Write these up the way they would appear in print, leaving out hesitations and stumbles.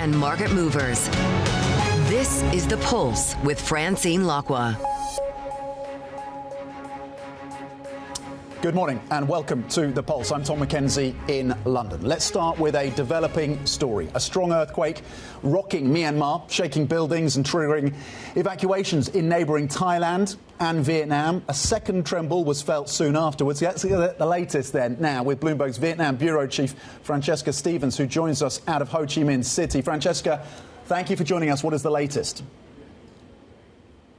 and market movers. This is The Pulse with Francine Lacqua. Good morning and welcome to The Pulse. I'm Tom McKenzie in London. Let's start with a developing story. A strong earthquake rocking Myanmar, shaking buildings and triggering evacuations in neighbouring Thailand and Vietnam. A second tremble was felt soon afterwards. Let's get the latest then now with Bloomberg's Vietnam Bureau Chief Francesca Stevens, who joins us out of Ho Chi Minh City. Francesca, thank you for joining us. What is the latest?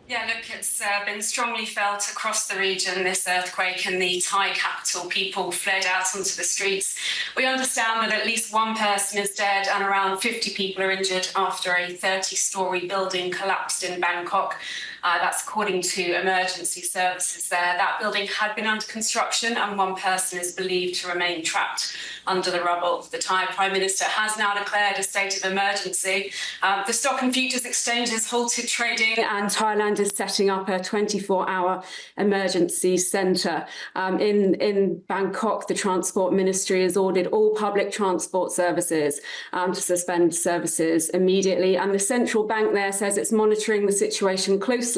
Yeah, look, it's been strongly felt across the region, this earthquake, and the Thai capital. People fled out onto the streets. We understand that at least one person is dead and around 50 people are injured after a 30-storey building collapsed in Bangkok. That's according to emergency services there. That building had been under construction and one person is believed to remain trapped under the rubble. The Thai Prime Minister has now declared a state of emergency. The stock and futures exchanges halted trading and Thailand is setting up a 24-hour emergency centre. In Bangkok, the Transport Ministry has ordered all public transport services to suspend services immediately. And the central bank there says it's monitoring the situation closely,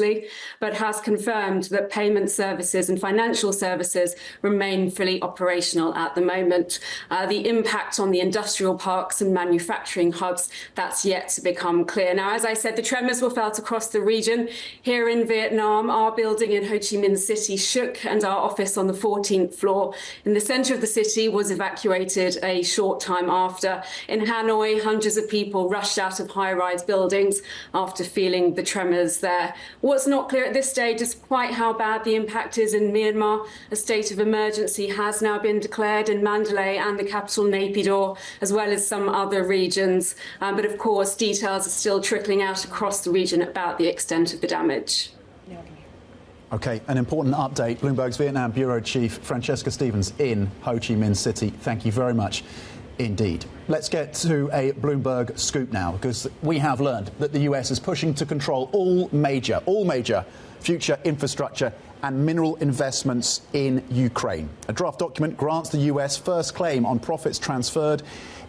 but has confirmed that payment services and financial services remain fully operational at the moment. The impact on the industrial parks and manufacturing hubs, that's yet to become clear. Now, as I said, the tremors were felt across the region. Here in Vietnam, our building in Ho Chi Minh City shook and our office on the 14th floor in the centre of the city was evacuated a short time after. In Hanoi, hundreds of people rushed out of high-rise buildings after feeling the tremors there. What's not clear at this stage is quite how bad the impact is in Myanmar. A state of emergency has now been declared in Mandalay and the capital Naypyidaw, as well as some other regions. But of course, details are still trickling out across the region about the extent of the damage. OK, an important update. Bloomberg's Vietnam Bureau Chief Francesca Stevens in Ho Chi Minh City. Thank you very much indeed. Let's get to a Bloomberg scoop now, because we have learned that the US is pushing to control all major future infrastructure and mineral investments in Ukraine. A draft document grants the US first claim on profits transferred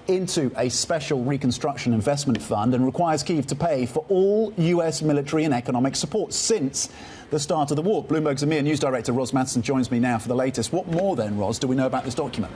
into a special reconstruction investment fund and requires Kyiv to pay for all US military and economic support since the start of the war. Bloomberg's EMEA News Director Ros Madsen joins me now for the latest. What more then, Ros, do we know about this document?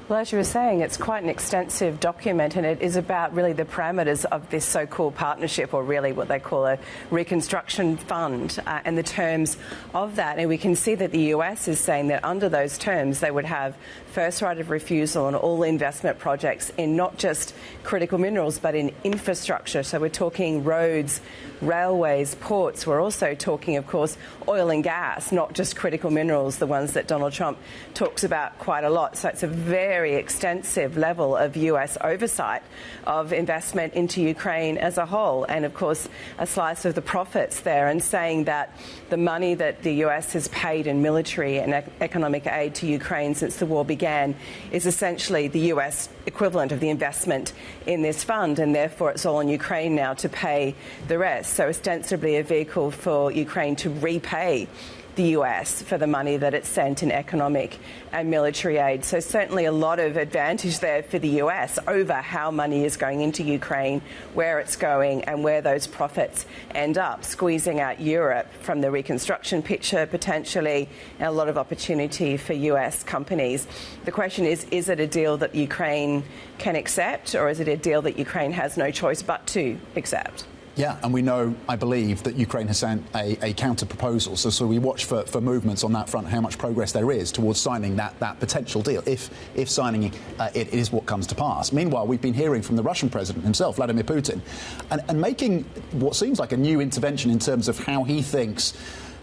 Well, as you were saying, it's quite an extensive document, and it is about really the parameters of this so-called partnership, or really what they call a reconstruction fund, and the terms of that. And we can see that the US is saying that under those terms they would have first right of refusal on all investment projects in not just critical minerals but in infrastructure. So we're talking roads, railways, ports. We're also talking, of course, oil and gas, not just critical minerals, the ones that Donald Trump talks about quite a lot. So it's a very extensive level of US oversight of investment into Ukraine as a whole, and of course a slice of the profits there, and saying that the money that the US has paid in military and economic aid to Ukraine since the war began is essentially the US equivalent of the investment in this fund, and therefore it's all on Ukraine now to pay the rest. So ostensibly a vehicle for Ukraine to repay the US for the money that it sent in economic and military aid. So certainly a lot of advantage there for the US over how money is going into Ukraine, where it's going and where those profits end up, squeezing out Europe from the reconstruction picture potentially, and a lot of opportunity for US companies. The question is it a deal that Ukraine can accept, or is it a deal that Ukraine has no choice but to accept? Yeah, and we know, I believe, that Ukraine has sent a counter-proposal. So we watch for movements on that front, how much progress there is towards signing that potential deal, if signing it is what comes to pass. Meanwhile, we've been hearing from the Russian president himself, Vladimir Putin, and making what seems like a new intervention in terms of how he thinks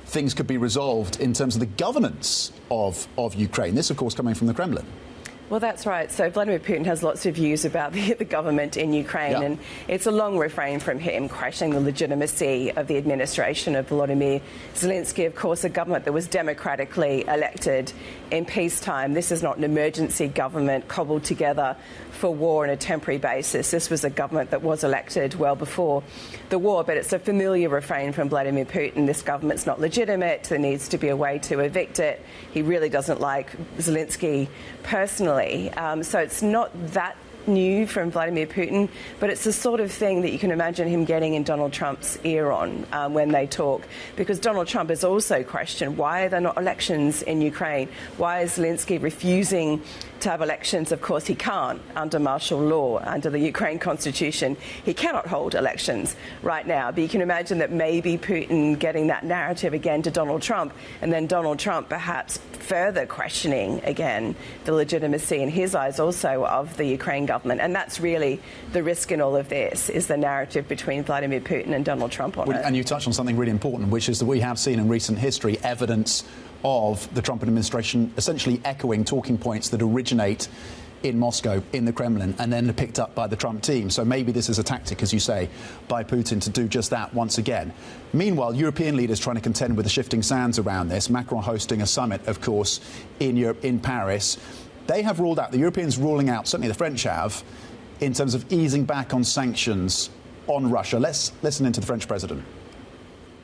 things could be resolved in terms of the governance of Ukraine. This, of course, coming from the Kremlin. Well, that's right. So Vladimir Putin has lots of views about the government in Ukraine, and it's a long refrain from him questioning the legitimacy of the administration of Volodymyr Zelensky. Of course, a government that was democratically elected in peacetime. This is not an emergency government cobbled together for war on a temporary basis. This was a government that was elected well before the war, but it's a familiar refrain from Vladimir Putin. This government's not legitimate. There needs to be a way to evict it. He really doesn't like Zelensky personally. So it's not that new from Vladimir Putin, but it's the sort of thing that you can imagine him getting in Donald Trump's ear on when they talk, because Donald Trump has also questioned why are there not elections in Ukraine? Why is Zelensky refusing to have elections? Of course, he can't under martial law, under the Ukraine constitution. He cannot hold elections right now, but you can imagine that maybe Putin getting that narrative again to Donald Trump, and then Donald Trump perhaps further questioning again the legitimacy in his eyes also of the Ukraine government. And that's really the risk in all of this, is the narrative between Vladimir Putin and Donald Trump on it. And you touched on something really important, which is that we have seen in recent history evidence of the Trump administration essentially echoing talking points that originate in Moscow, in the Kremlin, and then picked up by the Trump team. So maybe this is a tactic, as you say, by Putin to do just that once again. Meanwhile, European leaders trying to contend with the shifting sands around this. Macron hosting a summit, of course, in Europe, in Paris. They have ruled out, the Europeans ruling out, certainly the French have, in terms of easing back on sanctions on Russia. Let's listen into the French president.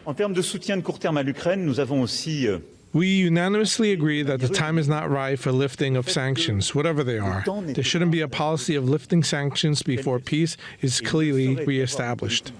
En termes de soutien de court terme à l'Ukraine, nous avons aussi We unanimously agree that the time is not right for lifting of sanctions, whatever they are. There shouldn't be a policy of lifting sanctions before peace is clearly reestablished.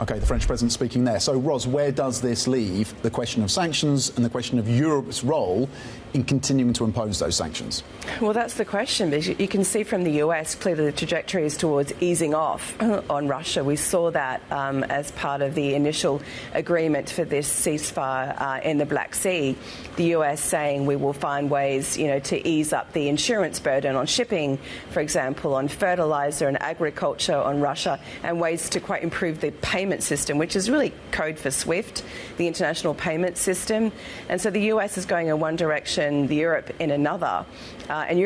OK, the French president speaking there. So, Ros, where does this leave the question of sanctions and the question of Europe's role in continuing to impose those sanctions? Well, that's the question. Because you can see from the US, clearly the trajectory is towards easing off on Russia. We saw that as part of the initial agreement for this ceasefire in the Black Sea. The US saying we will find ways, to ease up the insurance burden on shipping, for example, on fertilizer and agriculture on Russia, and ways to quite improve the payment system, which is really code for SWIFT, the international payment system. And so the US is going in one direction, Europe in another. And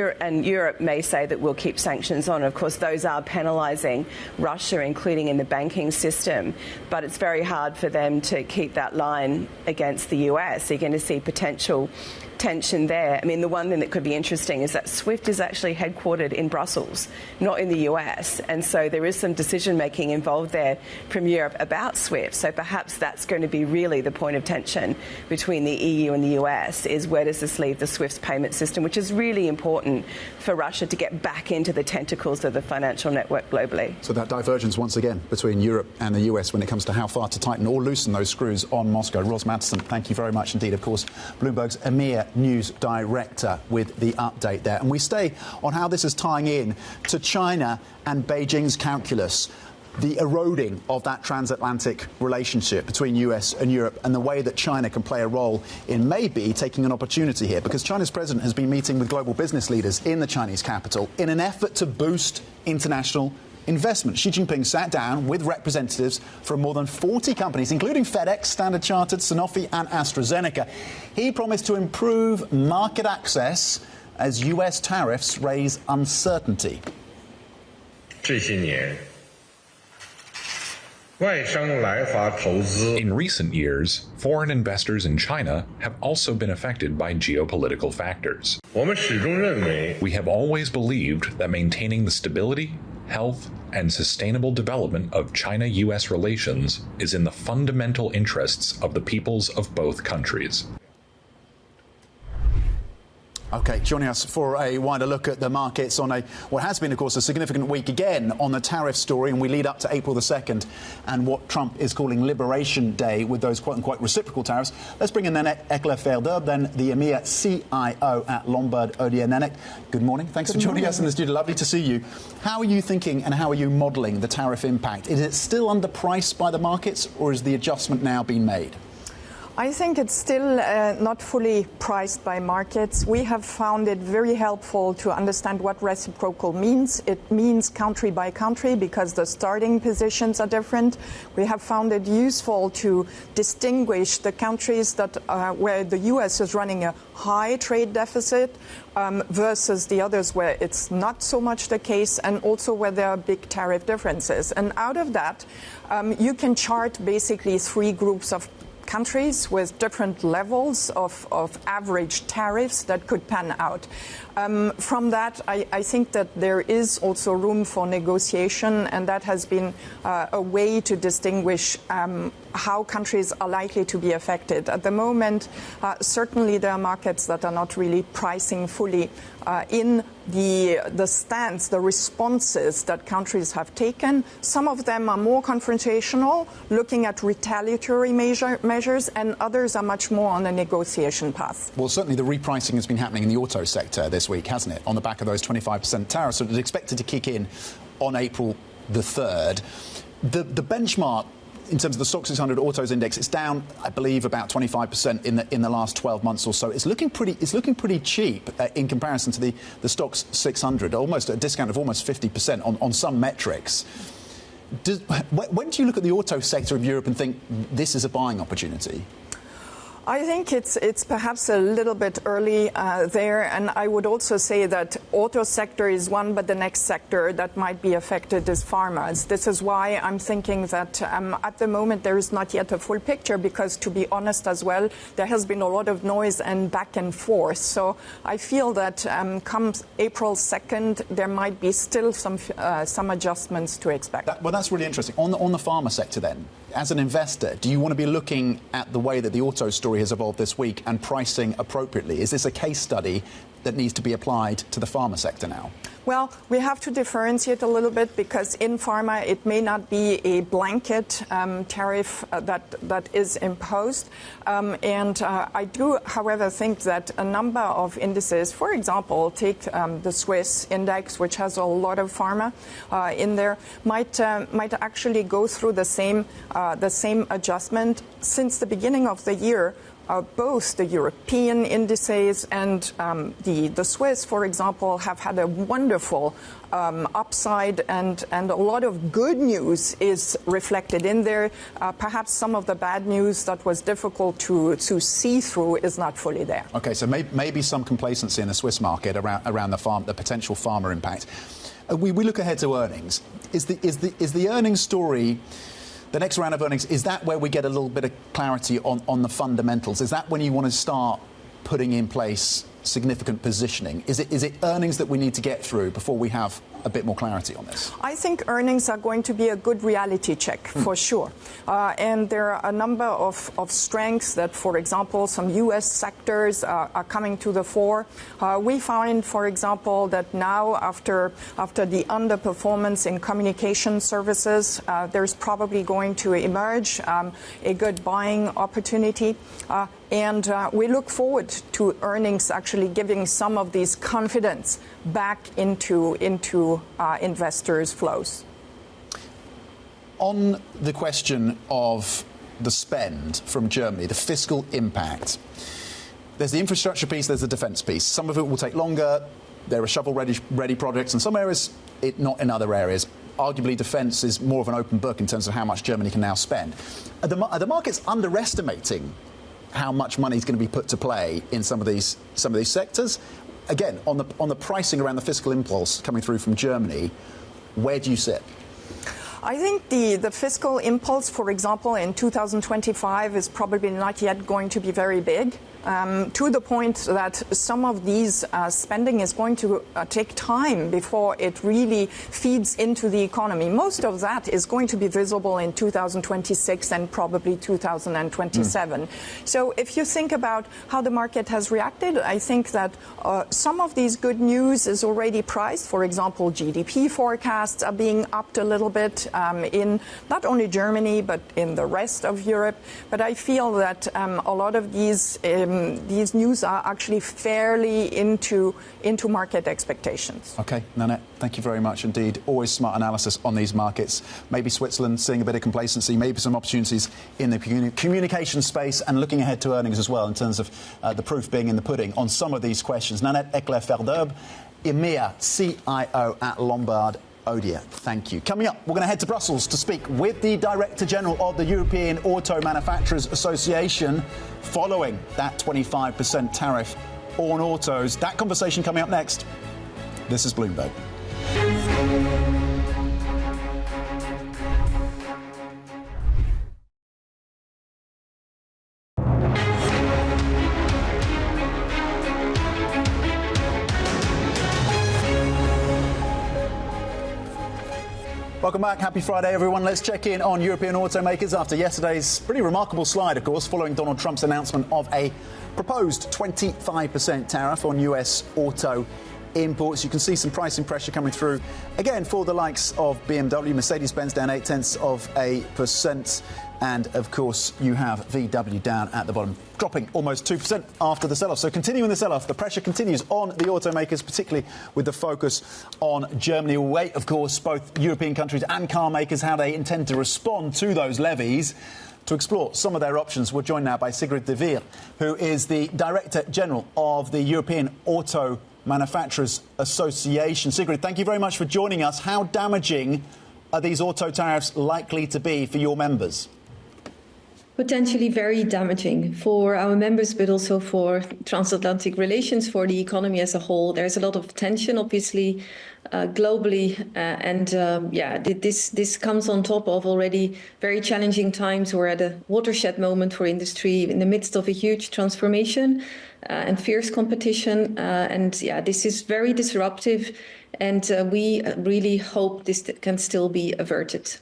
Europe may say that we'll keep sanctions on. Of course, those are penalising Russia, including in the banking system. But it's very hard for them to keep that line against the US. So you're going to see potential tension there. I mean, the one thing that could be interesting is that SWIFT is actually headquartered in Brussels, not in the US. And so there is some decision-making involved there from Europe about SWIFT. So perhaps that's going to be really the point of tension between the EU and the US, is where does this leave the SWIFT payment system, which is really important for Russia to get back into the tentacles of the financial network globally. So that divergence once again between Europe and the US when it comes to how far to tighten or loosen those screws on Moscow. Ros Madsen, thank you very much indeed. Of course, Bloomberg's EMEA news director with the update there. And we stay on how this is tying in to China and Beijing's calculus, the eroding of that transatlantic relationship between US and Europe, and the way that China can play a role in maybe taking an opportunity here, because China's president has been meeting with global business leaders in the Chinese capital in an effort to boost international investment. Xi Jinping sat down with representatives from more than 40 companies, including FedEx, Standard Chartered, Sanofi and AstraZeneca. He promised to improve market access as US tariffs raise uncertainty. In recent years, foreign investors in China have also been affected by geopolitical factors. We have always believed that maintaining the stability, health, and sustainable development of China-US relations is in the fundamental interests of the peoples of both countries. OK, joining us for a wider look at the markets on what has been, of course, a significant week again on the tariff story, and we lead up to April the 2nd and what Trump is calling Liberation Day with those quote-unquote reciprocal tariffs. Let's bring in Nannette Hechler-Fayd'herbe, then the EMEA CIO at Lombard, Odier. Nannette, good morning. Thanks for joining us in the studio. Lovely to see you. How are you thinking and how are you modelling the tariff impact? Is it still underpriced by the markets, or is the adjustment now been made? I think it's still not fully priced by markets. We have found it very helpful to understand what reciprocal means. It means country by country because the starting positions are different. We have found it useful to distinguish the countries that where the US is running a high trade deficit versus the others where it's not so much the case, and also where there are big tariff differences. And out of that, you can chart basically three groups of countries with different levels of average tariffs that could pan out. From that, I think that there is also room for negotiation, and that has been a way to distinguish how countries are likely to be affected. At the moment, certainly there are markets that are not really pricing fully in the stance, the responses that countries have taken. Some of them are more confrontational, looking at retaliatory measures, and others are much more on a negotiation path. Well, certainly the repricing has been happening in the auto sector this week, hasn't it, on the back of those 25% tariffs. So it's expected to kick in on April the 3rd. The benchmark in terms of the Stoxx 600 autos index, it's down, I believe, about 25% in the last 12 months or so. It's looking pretty cheap in comparison to the Stoxx 600, almost at a discount of almost 50% on some metrics. When do you look at the auto sector of Europe and think this is a buying opportunity? I think it's perhaps a little bit early there, and I would also say that auto sector is one, but the next sector that might be affected is pharma. This is why I'm thinking that at the moment there is not yet a full picture, because to be honest as well, there has been a lot of noise and back and forth. So I feel that come April 2nd, there might be still some adjustments to expect. Well, that's really interesting. On the pharma sector then, as an investor, do you want to be looking at the way that the auto story has evolved this week and pricing appropriately? Is this a case study that needs to be applied to the pharma sector now? Well, we have to differentiate a little bit, because in pharma it may not be a blanket tariff that is imposed. I do, however, think that a number of indices, for example, take the Swiss index, which has a lot of pharma in there, might actually go through the same adjustment. Since the beginning of the year, both the European indices and the Swiss, for example, have had a wonderful upside, and a lot of good news is reflected in there. Perhaps some of the bad news that was difficult to see through is not fully there. Okay, so maybe some complacency in the Swiss market around the potential pharma impact. We look ahead to earnings. Is the earnings story, the next round of earnings, is that where we get a little bit of clarity on the fundamentals? Is that when you want to start putting in place significant positioning? Is it earnings that we need to get through before we have a bit more clarity on this? I think earnings are going to be a good reality check, for sure. And there are a number of strengths that, for example, some U.S. sectors are coming to the fore. We find, for example, that now after the underperformance in communication services, there's probably going to emerge a good buying opportunity. And we look forward to earnings actually giving some of these confidence back into investors' flows. On the question of the spend from Germany, the fiscal impact, there's the infrastructure piece, there's the defence piece. Some of it will take longer. There are shovel-ready projects in some areas, not in other areas. Arguably, defence is more of an open book in terms of how much Germany can now spend. Are the markets underestimating how much money is going to be put to play in some of these sectors? Again, on the pricing around the fiscal impulse coming through from Germany, where do you sit? I think the fiscal impulse, for example, in 2025 is probably not yet going to be very big. To the point that some of these spending is going to take time before it really feeds into the economy. Most of that is going to be visible in 2026 and probably 2027. So if you think about how the market has reacted, I think that some of these good news is already priced. For example, GDP forecasts are being upped a little bit in not only Germany but in the rest of Europe. But I feel that a lot of these news are actually fairly into market expectations. Okay, Nannette, thank you very much indeed. Always smart analysis on these markets. Maybe Switzerland seeing a bit of complacency, maybe some opportunities in the communication space, and looking ahead to earnings as well in terms of the proof being in the pudding on some of these questions. Nannette Hechler-Fayd'herbe, EMEA CIO at Lombard. Odier, thank you. Coming up, we're going to head to Brussels to speak with the Director General of the European Auto Manufacturers Association following that 25% tariff on autos. That conversation coming up next. This is Bloomberg. Welcome back. Happy Friday, everyone. Let's check in on European automakers after yesterday's pretty remarkable slide, of course, following Donald Trump's announcement of a proposed 25% tariff on US auto imports. You can see some pricing pressure coming through, again, for the likes of BMW, Mercedes-Benz down 0.8%. And, of course, you have VW down at the bottom, dropping almost 2% after the sell-off. So continuing the sell-off, the pressure continues on the automakers, particularly with the focus on Germany. We'll wait, of course, both European countries and car makers, how they intend to respond to those levies. To explore some of their options, we're joined now by Sigrid de Vries, who is the Director General of the European Auto Manufacturers Association. Sigrid, thank you very much for joining us. How damaging are these auto tariffs likely to be for your members? Potentially very damaging for our members, but also for transatlantic relations, for the economy as a whole. There's a lot of tension, obviously, globally, this comes on top of already very challenging times. We're at a watershed moment for industry in the midst of a huge transformation and fierce competition. This is very disruptive, and we really hope this can still be averted.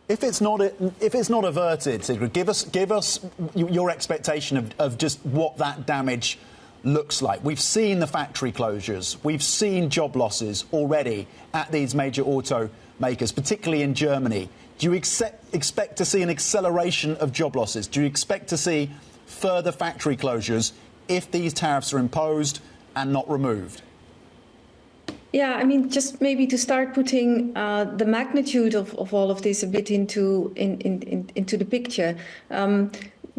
If it's not averted, Sigrid, give us your expectation of just what that damage looks like. We've seen the factory closures. We've seen job losses already at these major automakers, particularly in Germany. Do you expect to see an acceleration of job losses? Do you expect to see further factory closures if these tariffs are imposed and not removed? Yeah, I mean, just maybe to start putting the magnitude of all of this a bit into the picture.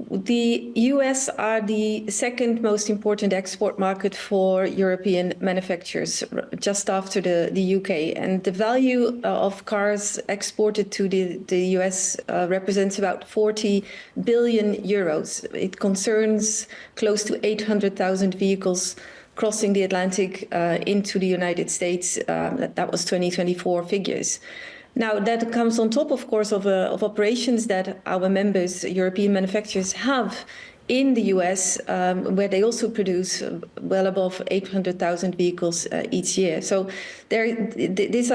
The US are the second most important export market for European manufacturers, just after the UK. And the value of cars exported to the US represents about 40 billion euros. It concerns close to 800,000 vehicles crossing the Atlantic into the United States. That was 2024 figures. Now, that comes on top, of course, of operations that our members, European manufacturers, have in the US, where they also produce well above 800,000 vehicles each year. So this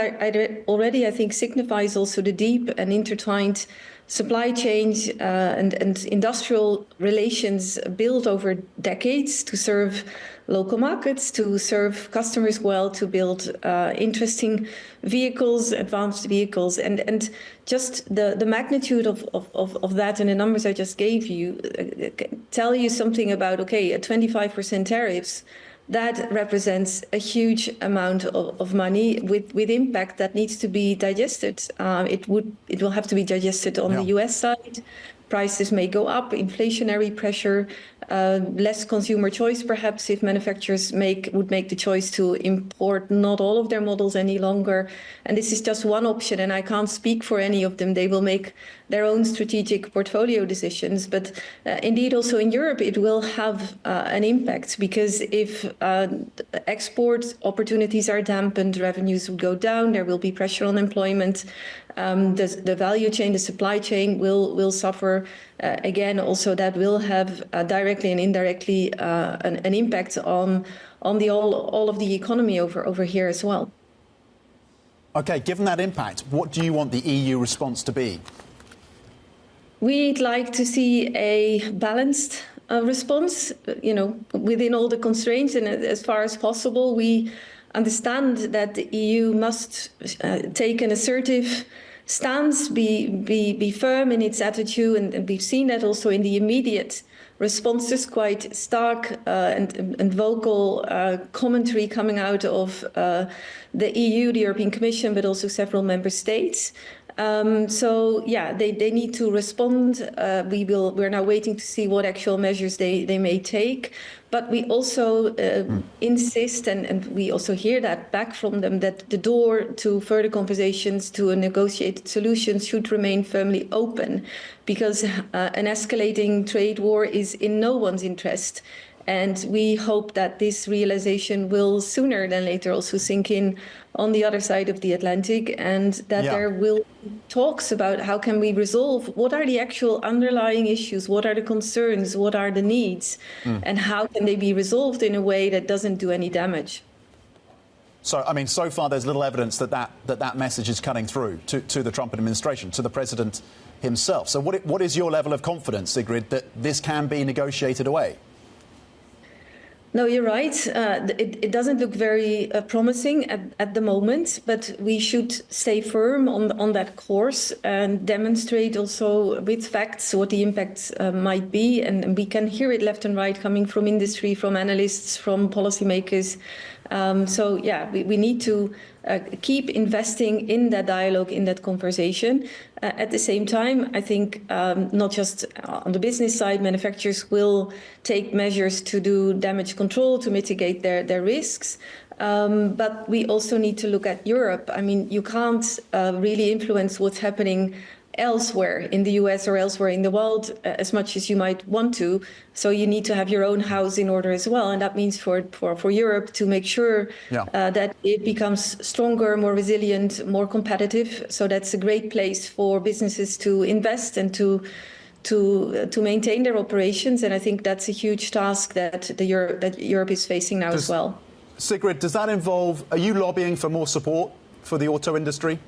already, I think, signifies also the deep and intertwined supply chains and industrial relations built over decades to serve local markets, to serve customers well, to build interesting vehicles, advanced vehicles. And just the magnitude of that and the numbers I just gave you tell you something about, okay, a 25% tariffs, that represents a huge amount of money with impact that needs to be digested. It will have to be digested on the US side. Prices may go up, inflationary pressure, less consumer choice, perhaps, if manufacturers would make the choice to import not all of their models any longer. And this is just one option, and I can't speak for any of them. They will make their own strategic portfolio decisions. But indeed, also in Europe, it will have an impact, because if export opportunities are dampened, revenues will go down, there will be pressure on employment. The value chain, the supply chain will suffer. Again, also that will have directly and indirectly an impact on all of the economy over here as well. OK, given that impact, what do you want the EU response to be? We'd like to see a balanced response, within all the constraints, and as far as possible. We understand that the EU must take an assertive stance, be firm in its attitude, and we've seen that also in the immediate responses, quite stark and vocal commentary coming out of the EU, the European Commission, but also several member states. They need to respond. We're now waiting to see what actual measures they may take. But we also insist, and we also hear that back from them, that the door to further conversations, to a negotiated solution, should remain firmly open, because an escalating trade war is in no one's interest. And we hope that this realization will sooner than later also sink in on the other side of the Atlantic, and that there will be talks about how can we resolve, what are the actual underlying issues, what are the concerns, what are the needs, and how can they be resolved in a way that doesn't do any damage. So, I mean, so far there's little evidence that message is cutting through to the Trump administration, to the president himself. So what is your level of confidence, Sigrid, that this can be negotiated away? No, you're right. It doesn't look very promising at the moment, but we should stay firm on that course and demonstrate also with facts what the impacts might be. And we can hear it left and right coming from industry, from analysts, from policymakers. So, yeah, we need to keep investing in that dialogue, in that conversation. At the same time, I think not just on the business side, manufacturers will take measures to do damage control, to mitigate their risks. But we also need to look at Europe. I mean, you can't really influence what's happening elsewhere in the US or elsewhere in the world as much as you might want to. So you need to have your own house in order as well. And that means for Europe to make sure that it becomes stronger, more resilient, more competitive. So that's a great place for businesses to invest and to maintain their operations. And I think that's a huge task that Europe is facing now as well. Sigrid, does that involve, are you lobbying for more support for the auto industry?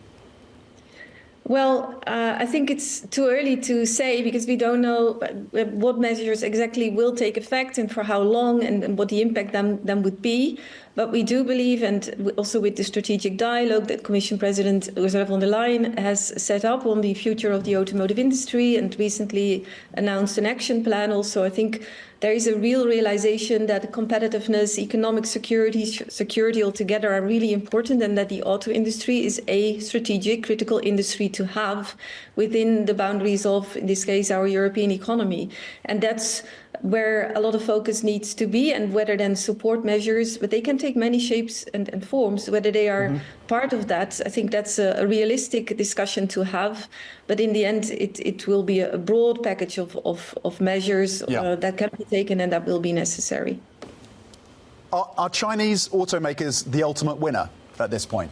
Well, I think it's too early to say because we don't know what measures exactly will take effect and for how long and what the impact then would be. But we do believe, and also with the strategic dialogue that Commission President Ursula von der Leyen has set up on the future of the automotive industry and recently announced an action plan also, I think there is a real realization that competitiveness, economic security altogether are really important, and that the auto industry is a strategic, critical industry to have within the boundaries of, in this case, our European economy. And that's where a lot of focus needs to be, and whether then support measures, but they can take many shapes and forms, whether they are part of that. I think that's a realistic discussion to have. But in the end, it will be a broad package of measures that can be taken and that will be necessary. Are Chinese automakers the ultimate winner at this point?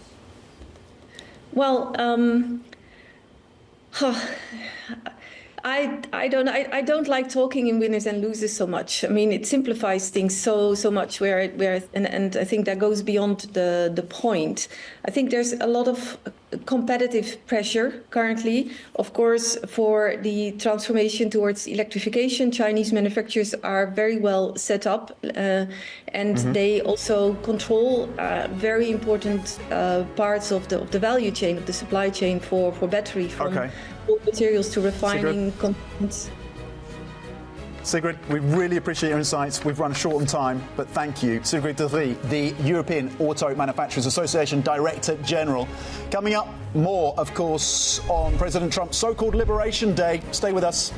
Well, I don't like talking in winners and losers so much. I mean, it simplifies things so much and I think that goes beyond the point. I think there's a lot of competitive pressure currently. Of course, for the transformation towards electrification, Chinese manufacturers are very well set up and they also control very important parts of the value chain, of the supply chain for battery, from raw materials to refining components. Sigrid, we really appreciate your insights. We've run short on time, but thank you. Sigrid de Vries, the European Auto Manufacturers Association Director General. Coming up, more, of course, on President Trump's so-called Liberation Day. Stay with us.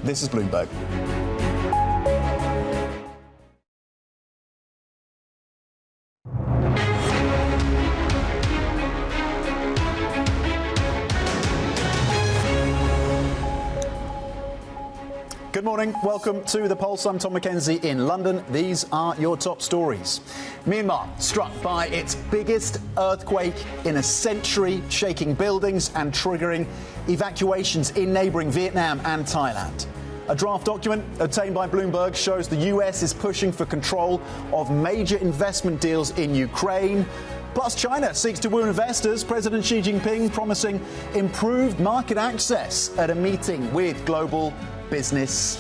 This is Bloomberg. Good morning. Welcome to The Pulse. I'm Tom Mackenzie in London. These are your top stories. Myanmar struck by its biggest earthquake in a century, shaking buildings and triggering evacuations in neighbouring Vietnam and Thailand. A draft document obtained by Bloomberg shows the US is pushing for control of major investment deals in Ukraine. Plus, China seeks to woo investors. President Xi Jinping promising improved market access at a meeting with global business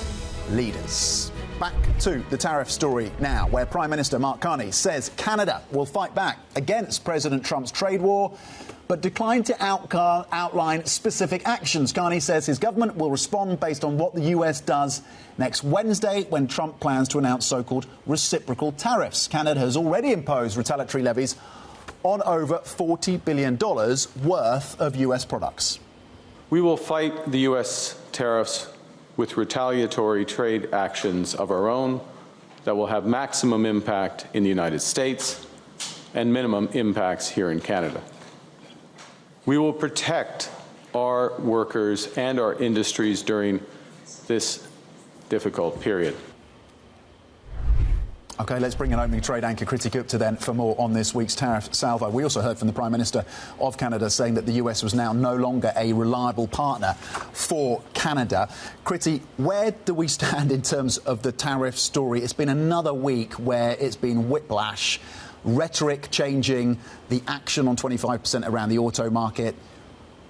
leaders. Back to the tariff story now, where Prime Minister Mark Carney says Canada will fight back against President Trump's trade war, but declined to outline specific actions. Carney says his government will respond based on what the US does next Wednesday, when Trump plans to announce so-called reciprocal tariffs. Canada has already imposed retaliatory levies on over $40 billion worth of US products. We will fight the US tariffs with retaliatory trade actions of our own that will have maximum impact in the United States and minimum impacts here in Canada. We will protect our workers and our industries during this difficult period. OK, let's bring in opening trade anchor Kriti Gupta then for more on this week's tariff salvo. We also heard from the Prime Minister of Canada saying that the US was now no longer a reliable partner for Canada. Kriti, where do we stand in terms of the tariff story? It's been another week where it's been whiplash, rhetoric changing, the action on 25% around the auto market.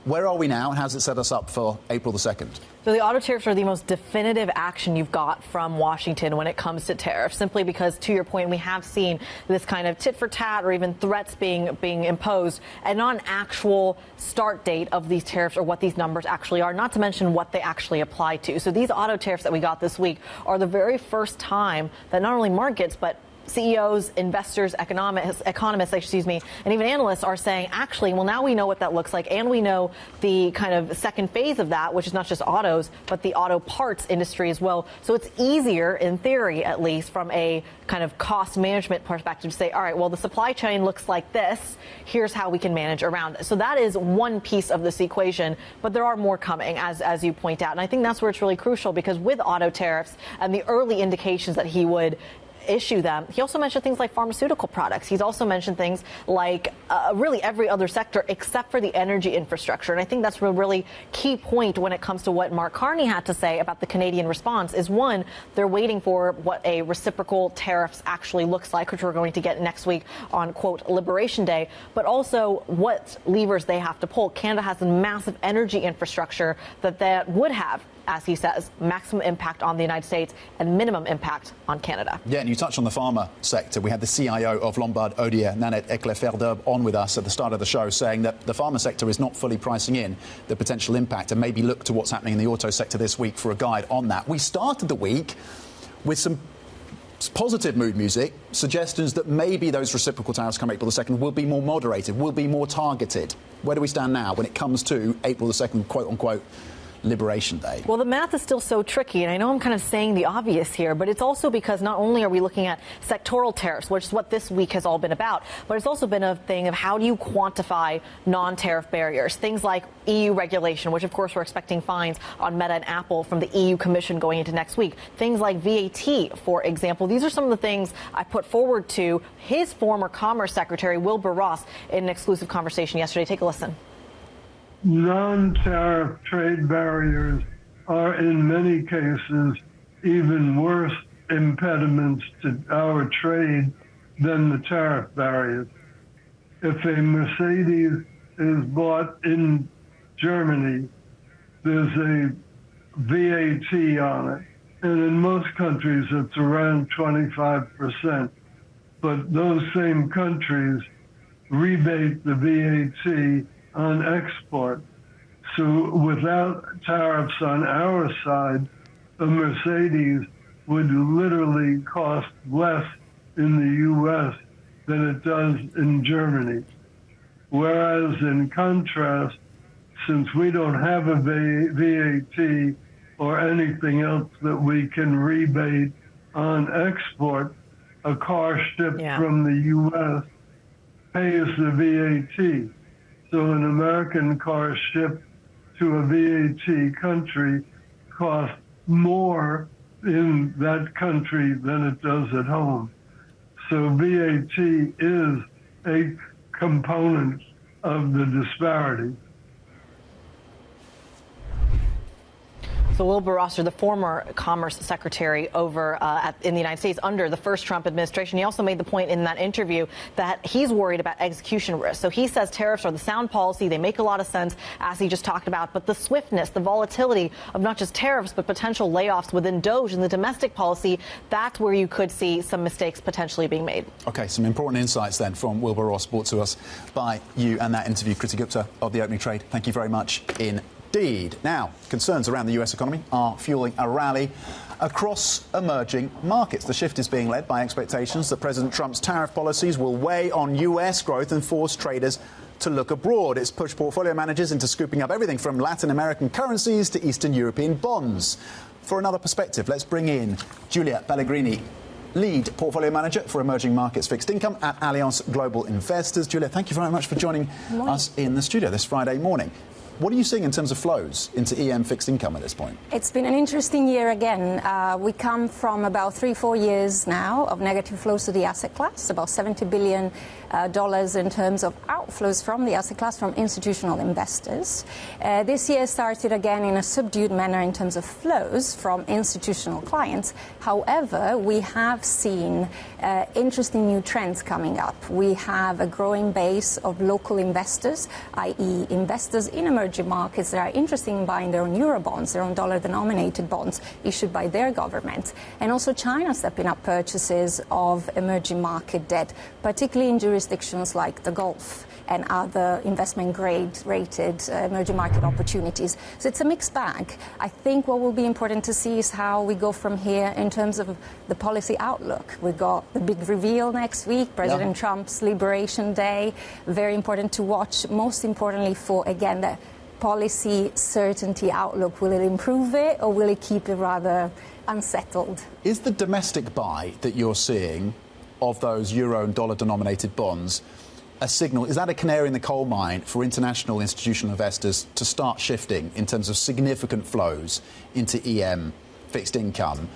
Where are we now, and how does it set us up for April the 2nd? So the auto tariffs are the most definitive action you've got from Washington when it comes to tariffs, simply because, to your point, we have seen this kind of tit for tat or even threats being imposed, and not an actual start date of these tariffs or what these numbers actually are, not to mention what they actually apply to. So these auto tariffs that we got this week are the very first time that not only markets, but CEOs, investors, economists, and even analysts are saying, actually, well, now we know what that looks like, and we know the kind of second phase of that, which is not just autos, but the auto parts industry as well. So it's easier, in theory, at least, from a kind of cost management perspective to say, all right, well, the supply chain looks like this. Here's how we can manage around it. So that is one piece of this equation, but there are more coming, as you point out. And I think that's where it's really crucial, because with auto tariffs and the early indications that he would issue them, he also mentioned things like pharmaceutical products. He's also mentioned things like really every other sector except for the energy infrastructure. And I think that's a really key point when it comes to what Mark Carney had to say about the Canadian response is, one, they're waiting for what a reciprocal tariffs actually looks like, which we're going to get next week on, quote, Liberation Day, but also what levers they have to pull. Canada has a massive energy infrastructure that would have, as he says, maximum impact on the United States and minimum impact on Canada. Yeah, and you touched on the pharma sector. We had the CIO of Lombard, Odier, Nannette, Hechler-Fayd'herbe, on with us at the start of the show, saying that the pharma sector is not fully pricing in the potential impact, and maybe look to what's happening in the auto sector this week for a guide on that. We started the week with some positive mood music, suggestions that maybe those reciprocal tariffs come April the 2nd will be more moderated, will be more targeted. Where do we stand now when it comes to April the 2nd, quote-unquote, Liberation Day? Well, the math is still so tricky, and I know I'm kind of saying the obvious here, but it's also because not only are we looking at sectoral tariffs, which is what this week has all been about, but it's also been a thing of how do you quantify non-tariff barriers, things like EU regulation, which of course we're expecting fines on Meta and Apple from the EU Commission going into next week, things like VAT, for example. These are some of the things I put forward to his former Commerce Secretary, Wilbur Ross, in an exclusive conversation yesterday. Take a listen. Non-tariff trade barriers are in many cases even worse impediments to our trade than the tariff barriers. If a Mercedes is bought in Germany, there's a VAT on it. And in most countries, it's around 25%. But those same countries rebate the VAT on export. So without tariffs on our side, a Mercedes would literally cost less in the U.S. than it does in Germany. Whereas in contrast, since we don't have a VAT or anything else that we can rebate on export, a car shipped from the U.S. pays the VAT. So an American car shipped to a VAT country costs more in that country than it does at home. So VAT is a component of the disparity. So Wilbur Ross, the former Commerce Secretary over in the United States under the first Trump administration, he also made the point in that interview that he's worried about execution risk. So he says tariffs are the sound policy. They make a lot of sense, as he just talked about. But the swiftness, the volatility of not just tariffs, but potential layoffs within DOGE and the domestic policy, that's where you could see some mistakes potentially being made. OK, some important insights then from Wilbur Ross, brought to us by you and that interview. Kriti Gupta of the Opening Trade, thank you very much indeed. Now, concerns around the US economy are fueling a rally across emerging markets. The shift is being led by expectations that President Trump's tariff policies will weigh on US growth and force traders to look abroad. It's pushed portfolio managers into scooping up everything from Latin American currencies to Eastern European bonds. For another perspective, let's bring in Giulia Pellegrini, lead portfolio manager for emerging markets fixed income at Allianz Global Investors. Giulia, thank you very much for joining us in the studio this Friday morning. What are you seeing in terms of flows into EM fixed income at this point? It's been an interesting year again. We come from about 3-4 years now of negative flows to the asset class, about $70 billion in terms of outflows from the asset class from institutional investors. This year started again in a subdued manner in terms of flows from institutional clients. However, we have seen interesting new trends coming up. We have a growing base of local investors, i.e. investors in emerging emerging markets that are interested in buying their own euro bonds, their own dollar-denominated bonds issued by their governments. And also China stepping up purchases of emerging market debt, particularly in jurisdictions like the Gulf and other investment-grade rated emerging market opportunities. So it's a mixed bag. I think what will be important to see is how we go from here in terms of the policy outlook. We've got the big reveal next week, President Trump's Liberation Day. Very important to watch, most importantly for, again, the policy certainty outlook. Will it improve it or will it keep it rather unsettled? Is the domestic buy that you're seeing of those euro and dollar-denominated bonds a signal? Is that a canary in the coal mine for international institutional investors to start shifting in terms of significant flows into EM fixed income?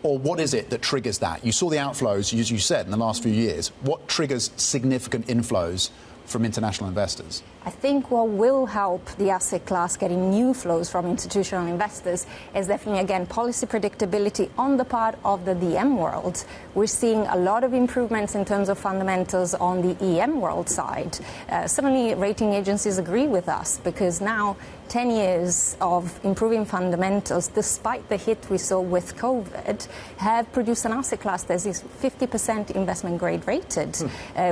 Or what is it that triggers that? You saw the outflows, as you said, in the last few years. What triggers significant inflows from international investors? I think what will help the asset class getting new flows from institutional investors is definitely, again, policy predictability on the part of the DM world. We're seeing a lot of improvements in terms of fundamentals on the EM world side. Certainly, rating agencies agree with us because now 10 years of improving fundamentals, despite the hit we saw with COVID, have produced an asset class that is 50% investment grade rated,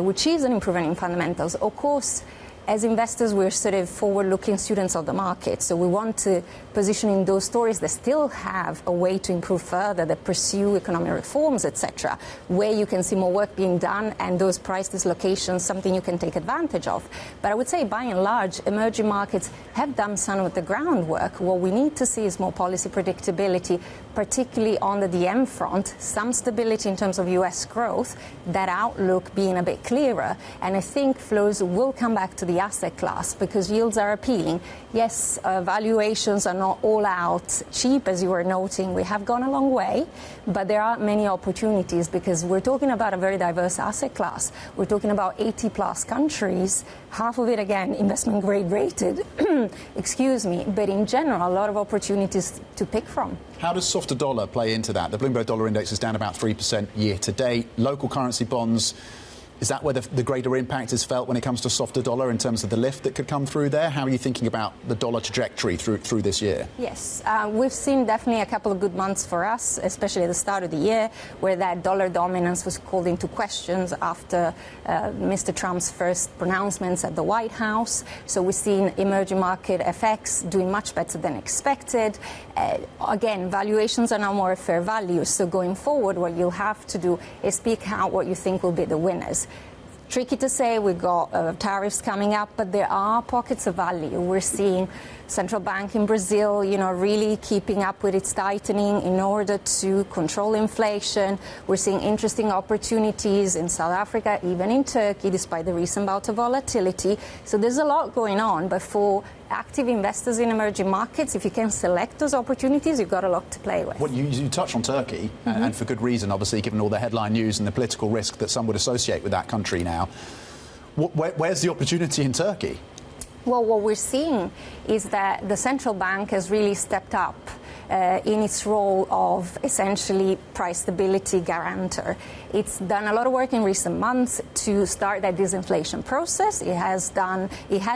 which is an improvement in fundamentals. Of course, as investors, we're sort of forward-looking students of the market, so we want to position in those stories that still have a way to improve further, that pursue economic reforms, etc., where you can see more work being done and those price dislocations, something you can take advantage of. But I would say, by and large, emerging markets have done some of the groundwork. What we need to see is more policy predictability, particularly on the DM front, some stability in terms of U.S. growth, that outlook being a bit clearer. And I think flows will come back to the asset class because yields are appealing. Yes, valuations are not all out cheap, as you were noting. We have gone a long way, but there are many opportunities because we're talking about a very diverse asset class. We're talking about 80-plus countries, half of it, again, investment grade rated, excuse me, but in general, a lot of opportunities to pick from. How does softer dollar play into that? The Bloomberg dollar index is down about 3% year to date. Local currency bonds, is that where the greater impact is felt when it comes to softer dollar in terms of the lift that could come through there? How are you thinking about the dollar trajectory through this year? Yes, we've seen definitely a couple of good months for us, especially at the start of the year, where that dollar dominance was called into questions after Mr. Trump's first pronouncements at the White House. So we've seen emerging market FX doing much better than expected. Again, valuations are now more at fair value. So going forward, what you'll have to do is pick out what you think will be the winners. Tricky to say. We've got tariffs coming up, but there are pockets of value. We're seeing central bank in Brazil, really keeping up with its tightening in order to control inflation. We're seeing interesting opportunities in South Africa, even in Turkey, despite the recent bout of volatility. So there's a lot going on, but for active investors in emerging markets, if you can select those opportunities, you've got a lot to play with. Well, you touched on Turkey, and for good reason, obviously, given all the headline news and the political risk that some would associate with that country now. Where's the opportunity in Turkey? Well, what we're seeing is that the central bank has really stepped up in its role of essentially price stability guarantor. It's done a lot of work in recent months to start that disinflation process. It has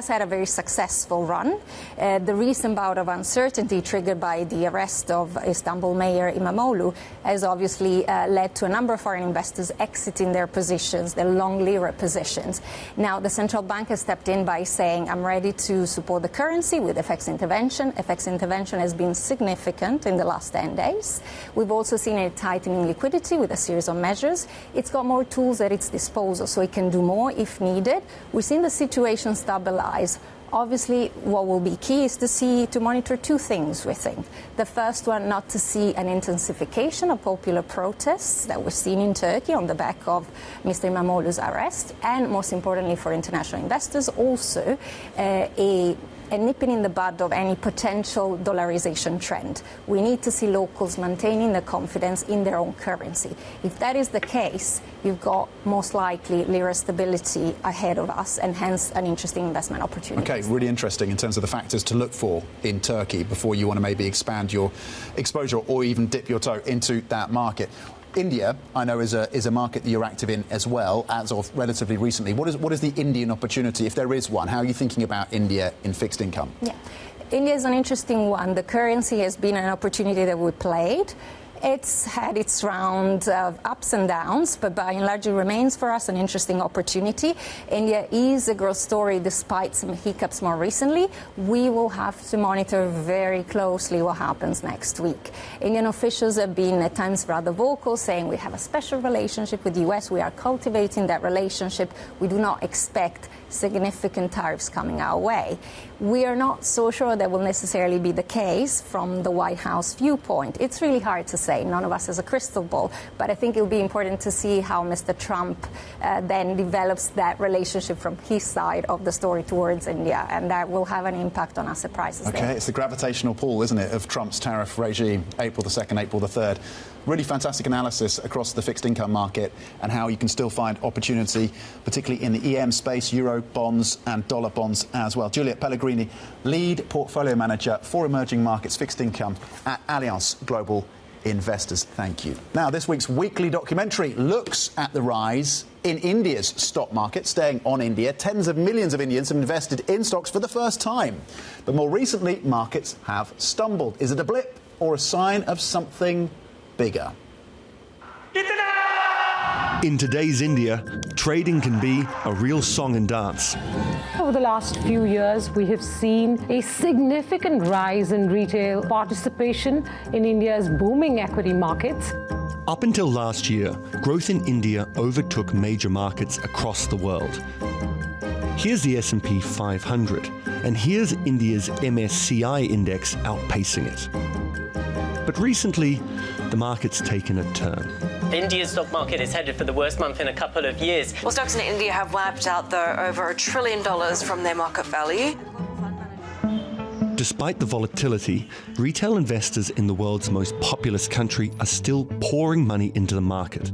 had a very successful run. The recent bout of uncertainty triggered by the arrest of Istanbul Mayor İmamoğlu has obviously led to a number of foreign investors exiting their positions, their long lira positions. Now, the central bank has stepped in by saying, I'm ready to support the currency with FX intervention. FX intervention has been significant in the last 10 days. We've also seen it tightening liquidity with a series of measures. It's got more tools at its disposal, so it can do more if needed. We've seen the situation stabilize. Obviously, what will be key is to monitor two things, we think. The first one, not to see an intensification of popular protests that we're seeing in Turkey on the back of Mr. İmamoğlu's arrest, and most importantly for international investors, also a nipping in the bud of any potential dollarization trend. We need to see locals maintaining their confidence in their own currency. If that is the case, you've got most likely lira stability ahead of us, and hence an interesting investment opportunity. Okay, really interesting in terms of the factors to look for in Turkey before you want to maybe expand your exposure or even dip your toe into that market. India, I know, is a market that you're active in as well, as of relatively recently. What is the Indian opportunity, if there is one? How are you thinking about India in fixed income? Yeah, India is an interesting one. The currency has been an opportunity that we played. It's had its round of ups and downs, but by and large it remains for us an interesting opportunity. India is a growth story despite some hiccups more recently. We will have to monitor very closely what happens next week. Indian officials have been at times rather vocal, saying we have a special relationship with the US. We are cultivating that relationship. We do not expect significant tariffs coming our way. We are not so sure that will necessarily be the case from the White House viewpoint. It's really hard to say. None of us has a crystal ball, but I think it will be important to see how Mr. Trump then develops that relationship from his side of the story towards India, and that will have an impact on asset prices. Okay, there. It's the gravitational pull, isn't it, of Trump's tariff regime, April the 2nd, April the 3rd. Really fantastic analysis across the fixed income market and how you can still find opportunity, particularly in the EM space, euro bonds and dollar bonds as well. Giulia Pellegrini, lead portfolio manager for emerging markets fixed income at Allianz Global Investors. Thank you. Now, this week's weekly documentary looks at the rise in India's stock market. Staying on India, tens of millions of Indians have invested in stocks for the first time. But more recently, markets have stumbled. Is it a blip or a sign of something bigger? In today's India, trading can be a real song and dance. Over the last few years, we have seen a significant rise in retail participation in India's booming equity markets. Up until last year, growth in India overtook major markets across the world. Here's the S&P 500, and here's India's MSCI index outpacing it. But recently, the market's taken a turn. India's stock market is headed for the worst month in a couple of years. Well, stocks in India have wiped out, though, over $1 trillion from their market value. Despite the volatility, retail investors in the world's most populous country are still pouring money into the market.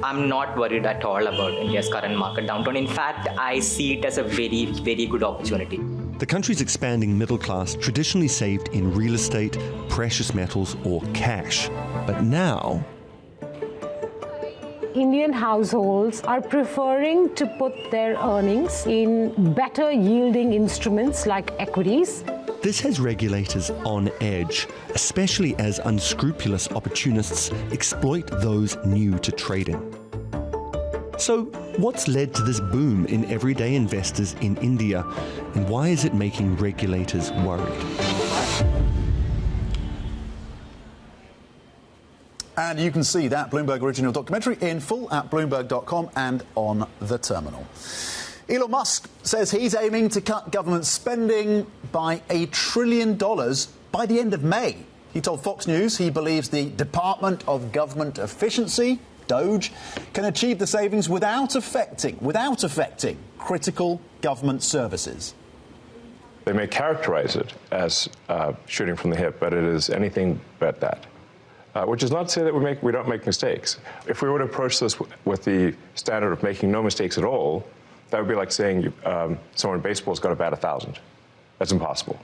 I'm not worried at all about India's current market downturn. In fact, I see it as a very, very good opportunity. The country's expanding middle class traditionally saved in real estate, precious metals, or cash. But now, Indian households are preferring to put their earnings in better yielding instruments like equities. This has regulators on edge, especially as unscrupulous opportunists exploit those new to trading. So, what's led to this boom in everyday investors in India, and why is it making regulators worried? And you can see that Bloomberg original documentary in full at Bloomberg.com and on the terminal. Elon Musk says he's aiming to cut government spending by $1 trillion by the end of May. He told Fox News he believes the Department of Government Efficiency, DOGE, can achieve the savings without affecting critical government services. They may characterize it as shooting from the hip, but it is anything but that. Which is not to say that we don't make mistakes. If we were to approach this with the standard of making no mistakes at all, that would be like saying someone in baseball's got to bat 1,000. That's impossible.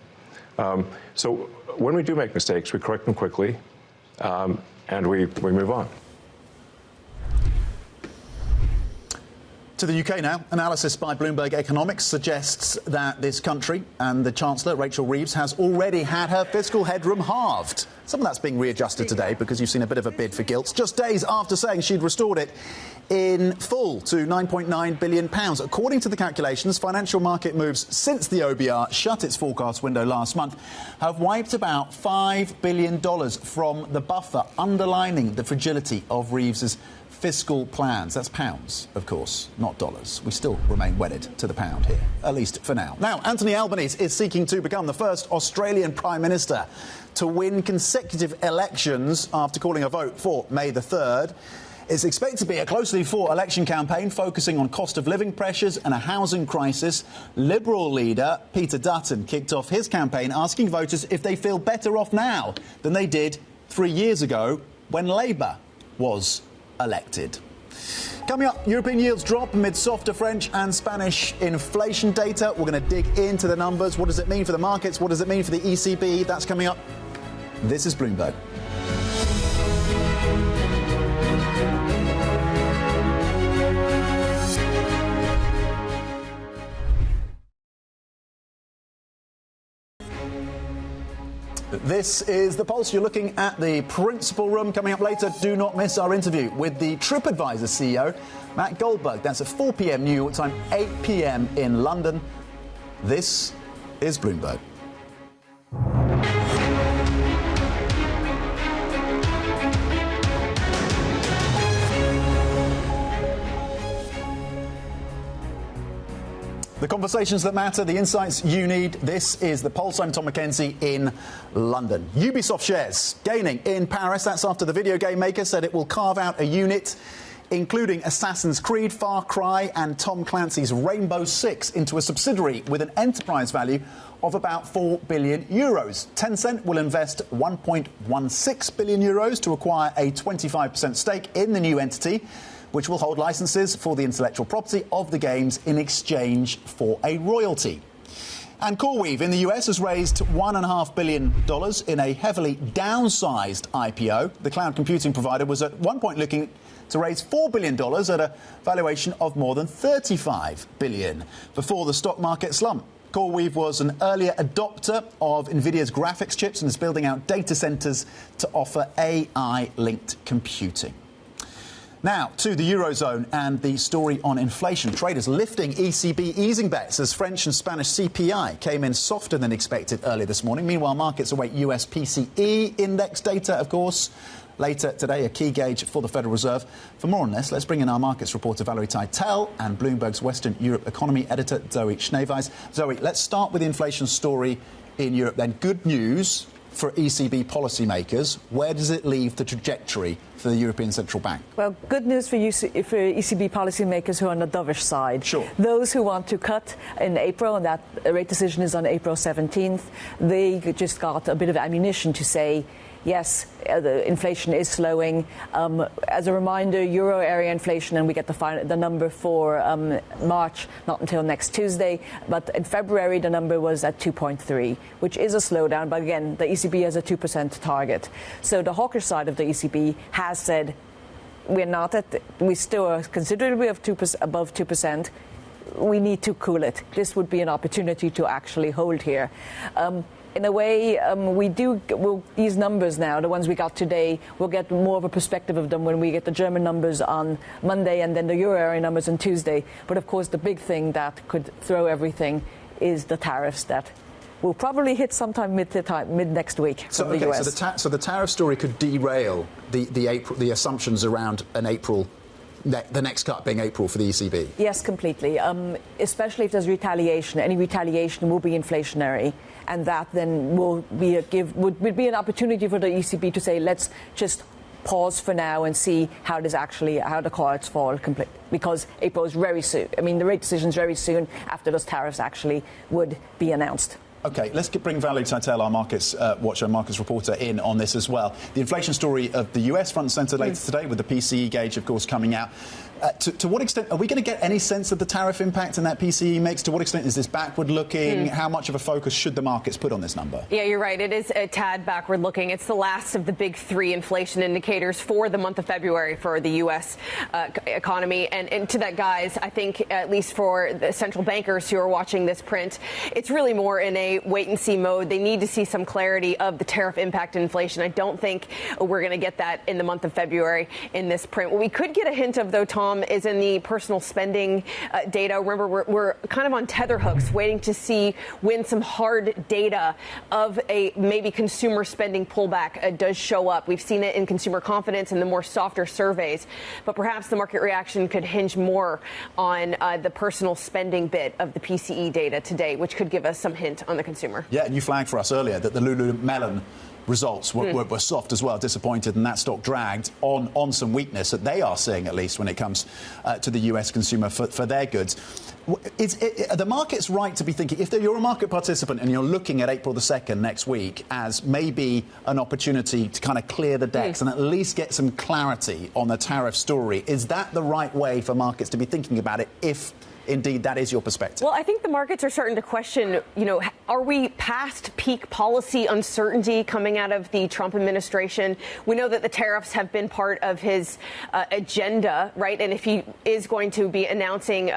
So when we do make mistakes, we correct them quickly, and we move on. To the UK now. Analysis by Bloomberg Economics suggests that this country and the Chancellor, Rachel Reeves, has already had her fiscal headroom halved. Some of that's being readjusted today because you've seen a bit of a bid for gilts, just days after saying she'd restored it in full to £9.9 billion. According to the calculations, financial market moves since the OBR shut its forecast window last month have wiped about $5 billion from the buffer, underlining the fragility of Reeves's fiscal plans. That's pounds, of course, not dollars. We still remain wedded to the pound here, at least for now. Now, Anthony Albanese is seeking to become the first Australian Prime Minister to win consecutive elections after calling a vote for May the 3rd. It's expected to be a closely fought election campaign focusing on cost of living pressures and a housing crisis. Liberal leader Peter Dutton kicked off his campaign asking voters if they feel better off now than they did 3 years ago when Labour was elected. Coming up, European yields drop amid softer French and Spanish inflation data. We're going to dig into the numbers. What does it mean for the markets? What does it mean for the ECB? That's coming up. This is Bloomberg. This is The Pulse. You're looking at the principal room. Coming up later, do not miss our interview with the TripAdvisor CEO, Matt Goldberg. That's at 4 p.m. New York time, 8 p.m. in London. This is Bloomberg. The conversations that matter, the insights you need. This is The Pulse. I'm Tom Mackenzie in London. Ubisoft shares gaining in Paris. That's after the video game maker said it will carve out a unit including Assassin's Creed, Far Cry and Tom Clancy's Rainbow Six into a subsidiary with an enterprise value of about 4 billion euros. Tencent will invest 1.16 billion euros to acquire a 25% stake in the new entity, which will hold licenses for the intellectual property of the games in exchange for a royalty. And CoreWeave in the US has raised $1.5 billion in a heavily downsized IPO. The cloud computing provider was at one point looking to raise $4 billion at a valuation of more than $35 billion before the stock market slump. CoreWeave was an earlier adopter of NVIDIA's graphics chips and is building out data centers to offer AI-linked computing. Now, to the Eurozone and the story on inflation. Traders lifting ECB easing bets as French and Spanish CPI came in softer than expected earlier this morning. Meanwhile, markets await US PCE index data, of course. Later today, a key gauge for the Federal Reserve. For more on this, let's bring in our markets reporter Valerie Teitel and Bloomberg's Western Europe economy editor Zoe Schneeweiss. Zoe, let's start with the inflation story in Europe then. Good news for ECB policymakers. Where does it leave the trajectory for the European Central Bank? Well, good news for ECB policymakers who are on the dovish side. Sure. Those who want to cut in April, and that rate decision is on April 17th, they just got a bit of ammunition to say, yes, the inflation is slowing. As a reminder, euro area inflation, and we get the number for March, not until next Tuesday. But in February, the number was at 2.3, which is a slowdown. But again, the ECB has a 2% target. So the hawkish side of the ECB has said, we still are considerably above 2%. We need to cool it. This would be an opportunity to actually hold here. In a way, these numbers now, the ones we got today, we'll get more of a perspective of them when we get the German numbers on Monday and then the euro area numbers on Tuesday. But of course, the big thing that could throw everything is the tariffs that will probably hit sometime mid next week from the US. So the tariff story could derail the assumptions around an April. The next cut being April for the ECB? Yes, completely, especially if there's retaliation. Any retaliation will be inflationary, and that then would be an opportunity for the ECB to say, let's just pause for now and see how the cards fall completely. Because April is very soon. I mean, the rate decision is very soon after those tariffs actually would be announced. OK, let's bring Valerie Teitel, our markets watcher, markets reporter, in on this as well. The inflation story of the US front and centre later today, with the PCE gauge, of course, coming out. To what extent are we going to get any sense of the tariff impact in that PCE mix? To what extent is this backward looking? How much of a focus should the markets put on this number? Yeah, you're right. It is a tad backward looking. It's the last of the big three inflation indicators for the month of February for the U.S. Economy. And to that, guys, I think at least for the central bankers who are watching this print, it's really more in a wait and see mode. They need to see some clarity of the tariff impact and inflation. I don't think we're going to get that in the month of February in this print. What we could get a hint of, though, Tom, is in the personal spending data. Remember, we're kind of on tetherhooks waiting to see when some hard data of a maybe consumer spending pullback does show up. We've seen it in consumer confidence and the more softer surveys, but perhaps the market reaction could hinge more on the personal spending bit of the PCE data today, which could give us some hint on the consumer. Yeah, and you flagged for us earlier that the Lululemon results were soft as well, disappointed, and that stock dragged on some weakness that they are seeing, at least when it comes to the US consumer for their goods. Are the market's right to be thinking, if you're a market participant and you're looking at April the 2nd next week as maybe an opportunity to kind of clear the decks and at least get some clarity on the tariff story, is that the right way for markets to be thinking about it if indeed that is your perspective. Well, I think the markets are starting to question, are we past peak policy uncertainty coming out of the Trump administration? We know that the tariffs have been part of his agenda, right? And if he is going to be announcing,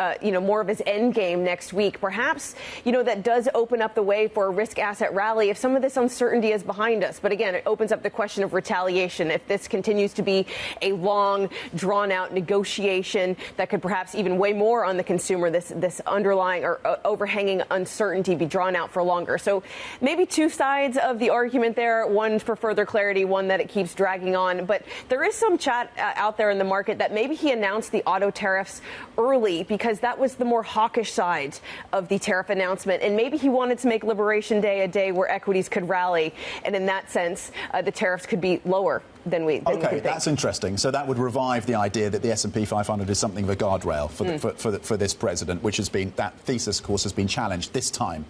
more of his end game next week, perhaps, that does open up the way for a risk asset rally if some of this uncertainty is behind us. But again, it opens up the question of retaliation. If this continues to be a long, drawn-out negotiation that could perhaps even weigh more on the consumer, this underlying or overhanging uncertainty be drawn out for longer. So maybe two sides of the argument there, one for further clarity, one that it keeps dragging on. But there is some chat out there in the market that maybe he announced the auto tariffs early because that was the more hawkish side of the tariff announcement. And maybe he wanted to make Liberation Day a day where equities could rally. And in that sense, the tariffs could be lower than we think. That's interesting. So that would revive the idea that the S&P 500 is something of a guardrail for this president, which has been, that thesis, of course, has been challenged this time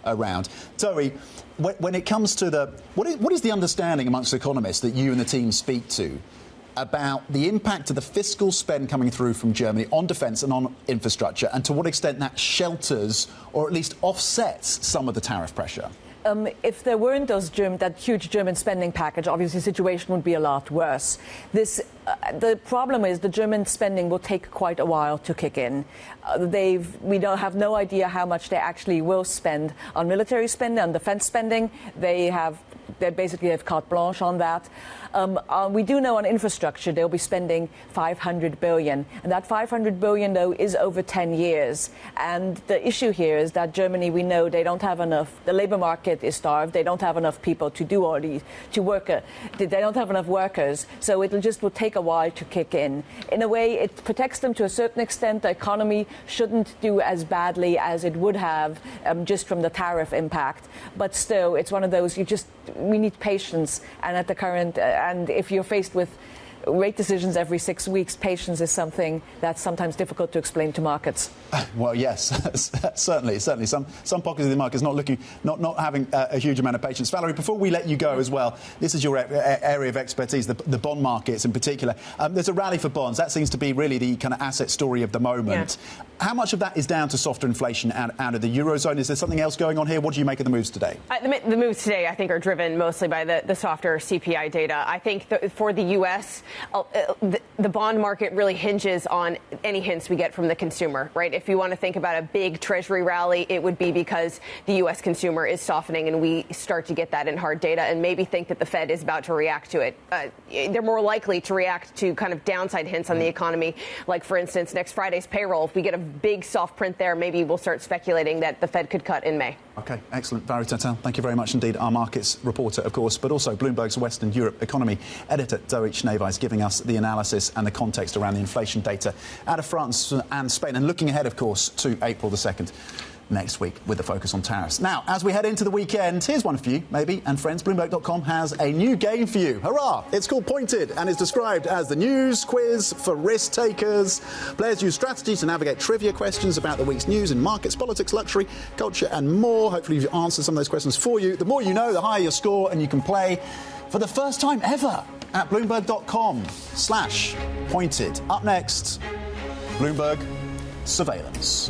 around. Zoe, when it comes to what is the understanding amongst economists that you and the team speak to about the impact of the fiscal spend coming through from Germany on defence and on infrastructure, and to what extent that shelters or at least offsets some of the tariff pressure? If there weren't that huge German spending package, obviously the situation would be a lot worse. The problem is the German spending will take quite a while to kick in. We don't have no idea how much they actually will spend on military spending, on defense spending. They basically have carte blanche on that. We do know on infrastructure they'll be spending 500 billion. And that 500 billion, though, is over 10 years. And the issue here is that Germany, we know they don't have enough. The labor market is starved. They don't have enough people to do all these, they don't have enough workers. So it will take a while to kick in. In a way, it protects them to a certain extent. The economy shouldn't do as badly as it would have just from the tariff impact. But still, it's one of those, we need patience. And at the current, and if you're faced with rate decisions every 6 weeks, patience is something that's sometimes difficult to explain to markets. Well, yes, certainly. Some pockets of the market is not having a huge amount of patience. Valerie, before we let you go as well, this is your area of expertise, the bond markets in particular. There's a rally for bonds. That seems to be really the kind of asset story of the moment. Yeah. How much of that is down to softer inflation out of the Eurozone? Is there something else going on here? What do you make of the moves today? The moves today, I think, are driven mostly by the softer CPI data. I think for the U.S., the bond market really hinges on any hints we get from the consumer, right? If you want to think about a big Treasury rally, it would be because the U.S. consumer is softening and we start to get that in hard data and maybe think that the Fed is about to react to it. They're more likely to react to kind of downside hints on the economy. Like, for instance, next Friday's payroll, if we get a big soft print there, maybe we'll start speculating that the Fed could cut in May. OK, excellent. Valerie Tantel, thank you very much indeed. Our markets reporter, of course, but also Bloomberg's Western Europe economy editor, Zoe Schneeweiss, giving us the analysis and the context around the inflation data out of France and Spain, and looking ahead, of course, to April the 2nd next week with the focus on tariffs. Now, as we head into the weekend, here's one for you, maybe, and friends. Bloomberg.com has a new game for you. Hurrah! It's called Pointed and is described as the news quiz for risk takers. Players use strategy to navigate trivia questions about the week's news in markets, politics, luxury, culture, and more. Hopefully, we've answered some of those questions for you. The more you know, the higher your score, and you can play for the first time ever at Bloomberg.com/pointed. Up next, Bloomberg Surveillance.